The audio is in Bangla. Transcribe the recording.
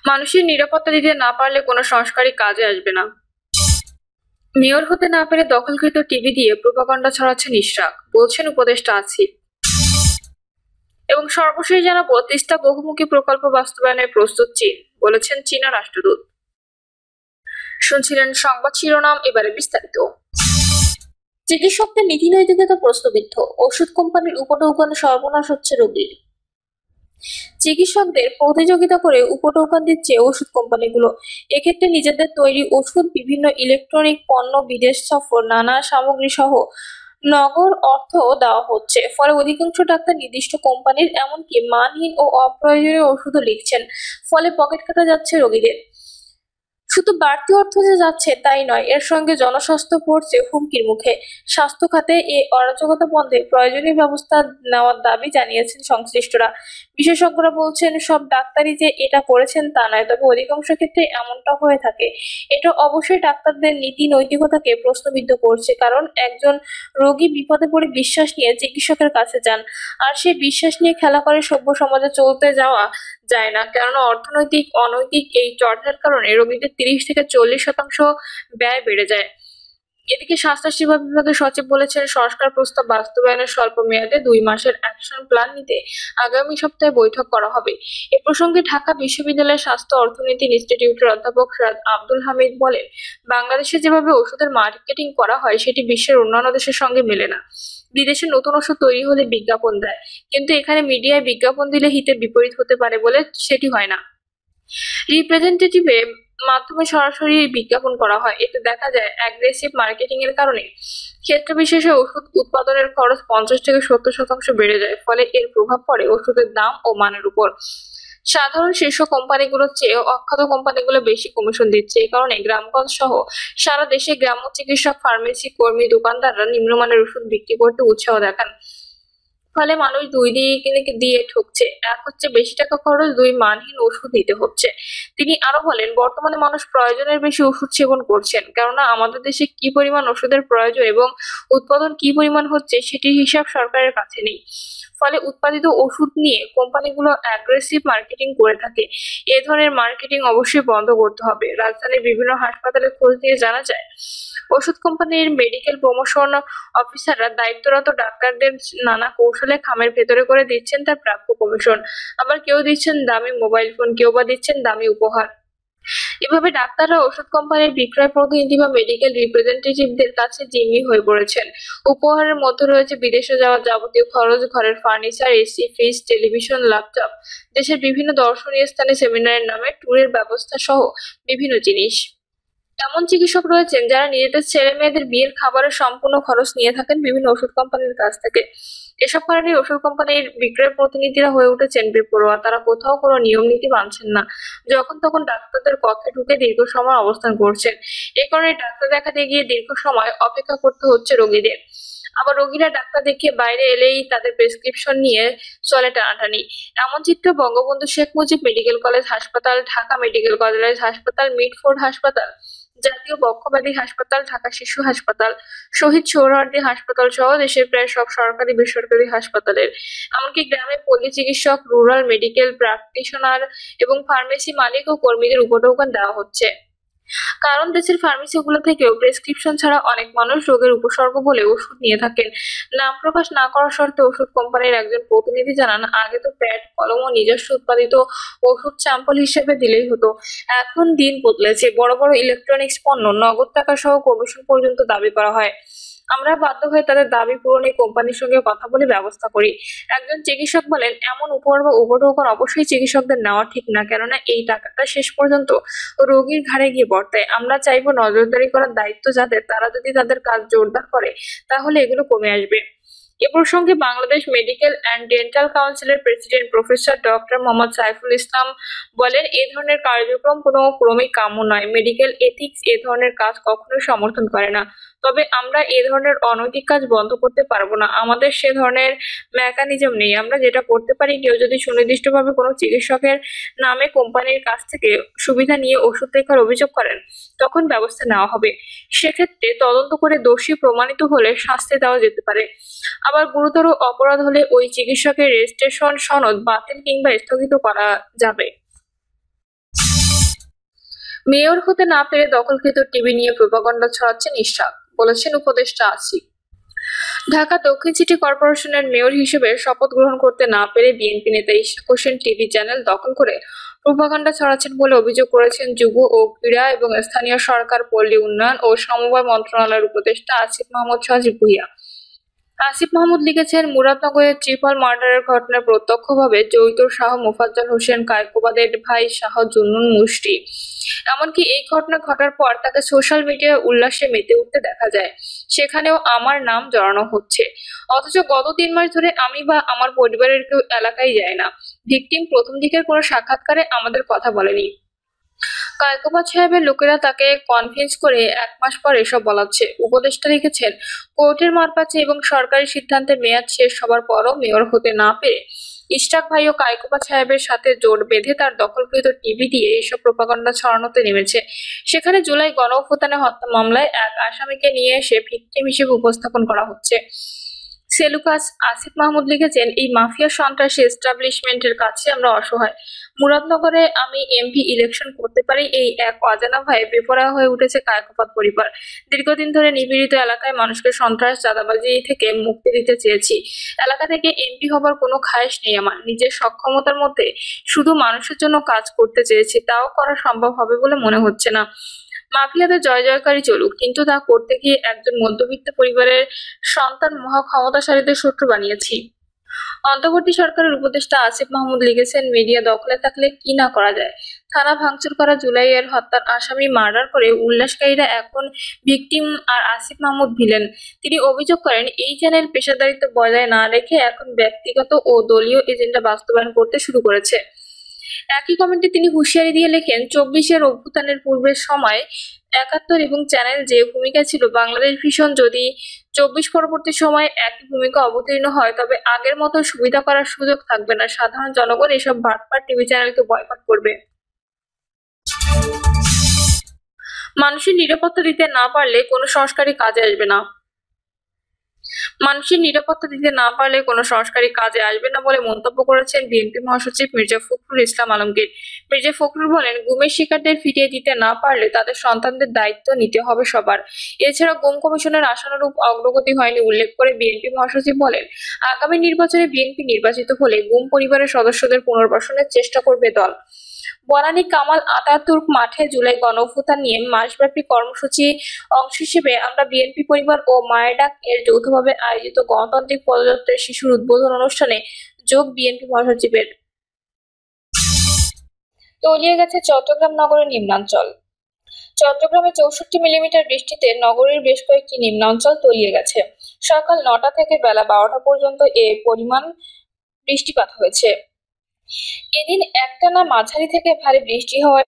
মানুষের নিরাপত্তা দিতে না পারলে কোনো সংস্কারই কাজে আসবে না। মেয়র হতে না পেরে দখলকৃত টিভি দিয়ে প্রোপাগান্ডা ছড়াচ্ছেন ইশরাক, বলছেন উপদেষ্টা আসিফ। এবং সর্বশেষ জানাবো, তিস্তা বহুমুখী প্রকল্প বাস্তবায়নে প্রস্তুত চীন, বলেছেন চীনা রাষ্ট্রদূত। শুনছিলেন সংবাদ শিরোনাম, এবারে বিস্তারিত। চিকিৎসকদের নীতি নৈতিকতা প্রশ্নবিদ্ধ, ওষুধ কোম্পানির উপঢৌকনে সর্বনাশ হচ্ছে রোগীর। চিকিৎসকদের প্রতিযোগিতা করে উপঢৌকন দিচ্ছে ওষুধ কোম্পানিগুলো। এক্ষেত্রে নিজেদের তৈরি ওষুধ, বিভিন্ন ইলেকট্রনিক পণ্য, বিদেশ সফর, নানা সামগ্রী সহ নগদ অর্থ দেওয়া হচ্ছে। ফলে অধিকাংশ ডাক্তার নির্দিষ্ট কোম্পানির, এমনকি মানহীন ও অপ্রয়োজনীয় ওষুধও লিখছেন। ফলে পকেট কাটা যাচ্ছে রোগীদের। শুধু বাড়তি অর্থ যে যাচ্ছে তাই নয়, এর সঙ্গে জনস্বাস্থ্য পড়ছে হুমকির মুখে। স্বাস্থ্য খাতে এই অরাজকতা বন্ধে প্রয়োজনীয় ব্যবস্থা নেওয়ার দাবি জানিয়েছেন সংশ্লিষ্টরা। বিশেষজ্ঞরা বলছেন, সব ডাক্তারই যে এটা করেছেন তা নয়, তবে অধিকাংশ ক্ষেত্রে এমনটা হয়ে থাকে। এটা অবশ্যই ডাক্তারদের নীতি নৈতিকতাকে প্রশ্নবিদ্ধ করছে, কারণ একজন রোগী বিপদে পড়ে বিশ্বাস নিয়ে চিকিৎসকের কাছে যান, আর সেই বিশ্বাস নিয়ে খেলা করে সভ্য সমাজে চলতে যাওয়া যায় না। কেননা অর্থনৈতিক অনৈতিক এই চর্চার কারণে রোগীদের 30 থেকে 40% ব্যয় বেড়ে যায়। এদিকে স্বাস্থ্য সেবা বিভাগের সচিব বলেছেন, সংস্কার প্রস্তাব বাস্তবায়নের স্বল্প মেয়াদে 2 মাসের অ্যাকশন প্ল্যান নিতে আগামী সপ্তাহে বৈঠক করা হবে। এ প্রসঙ্গে ঢাকা বিশ্ববিদ্যালয়ের স্বাস্থ্য অর্থনীতি ইনস্টিটিউটের অধ্যাপক সৈয়দ আব্দুল হামিদ বলেন, বাংলাদেশে যেভাবে ওষুধের মার্কেটিং করা হয় সেটি বিশ্বের অন্যান্য দেশের সঙ্গে মেলে না। বিদেশে নতুন ওষুধ তৈরি হলে বিজ্ঞাপন দেয়, কিন্তু এখানে মিডিয়ায় বিজ্ঞাপন দিলে হিতে বিপরীত হতে পারে বলে সেটি হয় না। রিপ্রেজেন্টেটিভের মাধ্যমে সরাসরি বিজ্ঞাপন করা হয়। এতে দেখা যায় অ্যাগ্রেসিভ মার্কেটিং এর কারণে ক্ষেত্র বিশেষে ওষুধ উৎপাদনের খরচ 50 থেকে 70% বেড়ে যায়। ফলে এর প্রভাব পড়ে ওষুধের দাম ও মানের উপর। সাধারণ শীর্ষ কোম্পানিগুলোর চেয়ে অখ্যাত কোম্পানিগুলো বেশি কমিশন দিচ্ছে। এই কারণে গ্রামগঞ্জ সহ সারা দেশে গ্রাম্য চিকিৎসক, ফার্মেসি কর্মী, দোকানদাররা নিম্নমানের ওষুধ বিক্রি করতে উৎসাহ দেখান। ফলে মানুষ দুই দিকে দিয়ে ঠকছে। এক হচ্ছে বেশি টাকা খরচ, দুই মানহীন ওষুধ নিতে হচ্ছে। তিনি আরো বলেন, বর্তমানে মানুষ প্রয়োজনের বেশি ওষুধ সেবন করছেন, কেননা আমাদের দেশে কি পরিমাণ ওষুধের প্রয়োজন এবং উৎপাদন কি পরিমাণ হচ্ছে সেটির হিসাব সরকারের কাছে নেই। ফলে উৎপাদিত ওষুধ নিয়ে কোম্পানিগুলো অ্যাগ্রেসিভ মার্কেটিং করে থাকে। এ ধরনের মার্কেটিং অবশ্যই বন্ধ করতে হবে। রাজধানীর বিভিন্ন হাসপাতালে খোঁজ নিয়ে জানা যায়, ওষুধ কোম্পানির মেডিকেল প্রমোশন অফিসাররা দায়িত্বরত ডাক্তারদের নানা কৌশলে খামের ভেতরে করে দিচ্ছেন তার প্রাপ্য কমিশন। আবার কেউ দিচ্ছেন দামি মোবাইল ফোন, কেউ বা দিচ্ছেন দামি উপহার। এভাবে ডাক্তাররা ওষুধ কোম্পানির বিক্রয় প্রতিনিধি বা মেডিকেল রিপ্রেজেন্টেটিভদের কাছে জিম্মি হয়ে পড়েছেন। উপহারের মধ্যে রয়েছে বিদেশে যাওয়ার যাবতীয় খরচ, ঘরের furniture, AC, fridge, television, laptop, দেশের বিভিন্ন দর্শনীয় স্থানে সেমিনারের নামে ট্যুরের ব্যবস্থা সহ বিভিন্ন জিনিস। এমন চিকিৎসক রয়েছেন যারা নিজেদের ছেলে মেয়েদের বিয়ের খাবারের সম্পূর্ণ খরচ নিয়ে থাকেন বিভিন্ন ওষুধ কোম্পানির কাছ থেকে। এসব কারণে ওষুধ কোম্পানির বিক্রয় প্রতিনিধিরা হয়ে উঠেছেন বেপরোয়া। তারা কোথাও কোনো নিয়ম নীতি মানছেন না, যখন তখন ডাক্তারদের কক্ষে ঢুকে দীর্ঘ সময় অবস্থান করছেন। এ কারণে ডাক্তার দেখাতে গিয়ে দীর্ঘ সময় অপেক্ষা করতে হচ্ছে রোগীদের। আবার রোগীরা ডাক্তার দেখিয়ে বাইরে এলেই তাদের প্রেসক্রিপশন নিয়ে চলে টানাটানি। এমন চিত্র বঙ্গবন্ধু শেখ মুজিব মেডিকেল কলেজ হাসপাতাল, ঢাকা মেডিকেল কলেজ হাসপাতাল, মিডফোর্ড হাসপাতাল, জাতীয় বক্ষব্যাধি হাসপাতাল, ঢাকা শিশু হাসপাতাল, শহীদ সোহরাওয়ার্দী হাসপাতাল সহ দেশের প্রায় সব সরকারি বেসরকারি হাসপাতালের। এমনকি গ্রামে পল্লী চিকিৎসক, রুরাল মেডিকেল প্র্যাকটিশনার এবং ফার্মেসি মালিক ও কর্মীদের উপঢৌকন দেওয়া হচ্ছে। কারণ দেশের ফার্মেসিগুলো থেকেও প্রেসক্রিপশন ছাড়া অনেক মানুষ রোগের উপসর্গ বলে ওষুধ নিয়ে থাকেন। নাম প্রকাশ না করার শর্তে ওষুধ কোম্পানির একজন প্রতিনিধি জানান, আগে তো প্যাড, কলম ও নিজস্ব উৎপাদিত ওষুধ স্যাম্পল হিসেবে দিলেই হতো। এখন দিন বদলেছে, বড় বড় ইলেকট্রনিক্স পণ্য নগদ টাকা সহ কমিশন পর্যন্ত দাবি করা হয়। আমরা বাধ্য হয়ে তাদের দাবি পূরণে কোম্পানির সঙ্গে কথা বলে ব্যবস্থা করি। একজন চিকিৎসক বলেন, এমন উপহার বা উপঢৌকন অবশ্যই চিকিৎসকদের নেওয়া ঠিক না, কেননা এই টাকাটা শেষ পর্যন্ত রোগীর ঘাড়ে গিয়ে বর্তায়। আমরা চাইবো নজরদারি করার দায়িত্ব যাদের, তারা যদি তাদের কাজ জোরদার করে তাহলে এগুলো কমে আসবে। এ প্রসঙ্গে বাংলাদেশ মেডিকেল অ্যান্ড ডেন্টাল কাউন্সিলের president professor doctor Mohammad Saiful Islam বলেন, এ ধরনের কার্যক্রম কোনো ক্রমেই কাম্য নয়। মেডিকেল এথিক্স এ ধরনের কাজ কখনোই সমর্থন করে না। তবে আমরা এ ধরনের অনৈতিক কাজ বন্ধ করতে পারবো না। আমাদের সে ধরনের মেকানিজম নেই। আমরা যেটা করতে পারি, কেউ যদি সুনির্দিষ্টভাবে কোনো চিকিৎসকের নামে কোম্পানির কাছ থেকে সুবিধা নিয়ে ওষুধ লেখার অভিযোগ করেন, তখন ব্যবস্থা নেওয়া হবে। সেক্ষেত্রে তদন্ত করে দোষী প্রমাণিত হলে শাস্তি দেওয়া যেতে পারে। আবার গুরুতর অপরাধ হলে ওই চিকিৎসকের রেজিস্ট্রেশন সনদ বাতিল কিংবা স্থগিত করা যাবে। মেয়র হতে না পেরে দখলকৃত টিভি নিয়ে প্রোপাগান্ডা ছড়াচ্ছেন ইশরাক, বলেছেন উপদেষ্টা আসিফ। ঢাকা দক্ষিণ সিটি কর্পোরেশনের মেয়র হিসেবে শপথ গ্রহণ করতে না পেরে বিএনপি নেতা ইশরাক হোসেন টিভি চ্যানেল দখল করে প্রোপাগান্ডা ছড়াচ্ছেন বলে অভিযোগ করেছেন যুব ও ক্রীড়া এবং স্থানীয় সরকার, পল্লী উন্নয়ন ও সমবায় মন্ত্রণালয়ের উপদেষ্টা আসিফ মাহমুদ সজীব ভুঁইয়া। আসিফ মাহমুদ লিখেছেন, মুরাদনগরের ট্রিপল মার্ডারের ঘটনায় প্রত্যক্ষভাবে জড়িত শাহ মোফাজ্জল হোসেন কায়কোবাদের ভাই শাহ জুন্নুন মুশরি। এমনকি এই ঘটনা ঘটার পর তাকে সোশ্যাল মিডিয়ায় উল্লাসে মেতে উঠতে দেখা যায়, সেখানেও আমার নাম জড়ানো হচ্ছে। অথচ গত 3 মাস ধরে আমি বা আমার পরিবারের কেউ এলাকায় যায় না। ভিকটিম প্রথম দিকের কোনো সাক্ষাৎকারে আমাদের কথা বলেনি। কায়কোবাদ সাহেবের লোকেরা তাকে কনভিন্স করে 1 মাস পর এসব বলাচ্ছে। উপদেষ্টা লিখেছেন, কোর্টের মারপ্যাচে এবং সরকারি সিদ্ধান্তের মেয়াদ শেষ হবার পরও মেয়র হতে না পেরে ইশরাক ভাই ও কায়কোবাদ সাহেবের সাথে জোট বেঁধে তার দখলকৃত টিভি দিয়ে এসব প্রোপাগান্ডা ছড়ানোতে নেমেছে। সেখানে জুলাই গণঅভ্যুত্থানে হত্যা মামলায় এক আসামিকে নিয়ে এসে ভিকটিম হিসেবে উপস্থাপন করা হচ্ছে। সেলুকাস আসিফ মাহমুদ লিখেছেন, এই মাফিয়া সন্ত্রাসী এস্টাবলিশমেন্টের কাছে আমরা অসহায়। মুরাদনগরে আমি এমপি ইলেকশন করতে পারি এই এক অজানা ভয়ে বেপরোয়া হয়ে উঠেছে কায়কোবাদ পরিবার। দীর্ঘদিন ধরে নিপীড়িত এলাকায় মানুষকে সন্ত্রাস, চাঁদাবাজি থেকে মুক্তি দিতে চেয়েছি। এলাকা থেকে এমপি হবার কোনো খায়েশ নেই আমার। নিজের সক্ষমতার মধ্যে শুধু মানুষের জন্য কাজ করতে চেয়েছি, তাও করা সম্ভব হবে বলে মনে হচ্ছে না। মাফিয়াদের জয় জয়কারী চলুক, কিন্তু তা করতে গিয়ে একজন মধ্যবিত্ত পরিবারের সন্তান মহা ক্ষমতাশালীদের শত্রু বানিয়েছি। অন্তর্বর্তী সরকারের উপদেষ্টা আসিফ মাহমুদ লিখেছেন, মিডিয়া দখলে থাকলে কি না করা যায়। থানা ভাঙচুর করা, জুলাইয়ের হত্যার আসামি মার্ডার করে উল্লাসকারীরা এখন ভিকটিম আর আসিফ মাহমুদ ভিলেন। তিনি অভিযোগ করেন, এই চ্যানেল পেশাদারিত্ব বজায় না রেখে এখন ব্যক্তিগত ও দলীয় এজেন্ডা বাস্তবায়ন করতে শুরু করেছে। একই কমেন্টে তিনি হুঁশিয়ারি দিয়ে লেখেন, 24-এর অভ্যুত্থানের পূর্বের সময় 71 এবং চ্যানেল যে ভূমিকা ছিল বাংলাদেশ ভিশন, যদি 24 পরবর্তী সময়ে একই ভূমিকা অবতীর্ণ হয় তবে আগের মতো সুবিধা করার সুযোগ থাকবে না। সাধারণ জনগণ এসব বাটপার টিভি চ্যানেলকে বয়কট করবে। মানুষের নিরাপত্তা দিতে না পারলে কোনো সংস্কারই কাজে আসবে না। মানুষের নিরাপত্তা দিতে না পারলে কোনো সংস্কারই কাজে আসবে না বলে মন্তব্য করেছেন বিএনপি মহাসচিব মির্জা ফখরুল ইসলাম আলমগীর। মির্জা ফখরুল বলেন, গুমের শিকারদের ফিরিয়ে দিতে না পারলে তাদের সন্তানদের দায়িত্ব নিতে হবে সবার। এছাড়া গুম কমিশনের আশানুরূপ অগ্রগতি হয়নি উল্লেখ করে বিএনপি মহাসচিব বলেন, আগামী নির্বাচনে বিএনপি নির্বাচিত হলে গুম পরিবারের সদস্যদের পুনর্বাসনের চেষ্টা করবে দল। বনানী কামাল আতাতুর্ক মাঠে জুলাই গণঅভ্যুত্থান নিয়ে মাসব্যাপী কর্মসূচি অংশ হিসেবে আমরা বিএনপি পরিবার ও মায়ের ডাক এর যৌথভাবে আয়োজিত গণতান্ত্রিক পদযাত্রার শিশুর উদ্বোধন অনুষ্ঠানে যোগ বিএনপি মহাসচিবের। তলিয়ে গেছে চট্টগ্রাম নগরের নিম্নাঞ্চল। চট্টগ্রামে 64 মিলিমিটার বৃষ্টিতে নগরীর বেশ কয়েকটি নিম্নাঞ্চল তলিয়ে গেছে। সকাল 9টা থেকে বেলা 12টা পর্যন্ত এ পরিমাণ বৃষ্টিপাত হয়েছে। এদিন একটানা মাঝারি থেকে ভারী বৃষ্টি হওয়ায়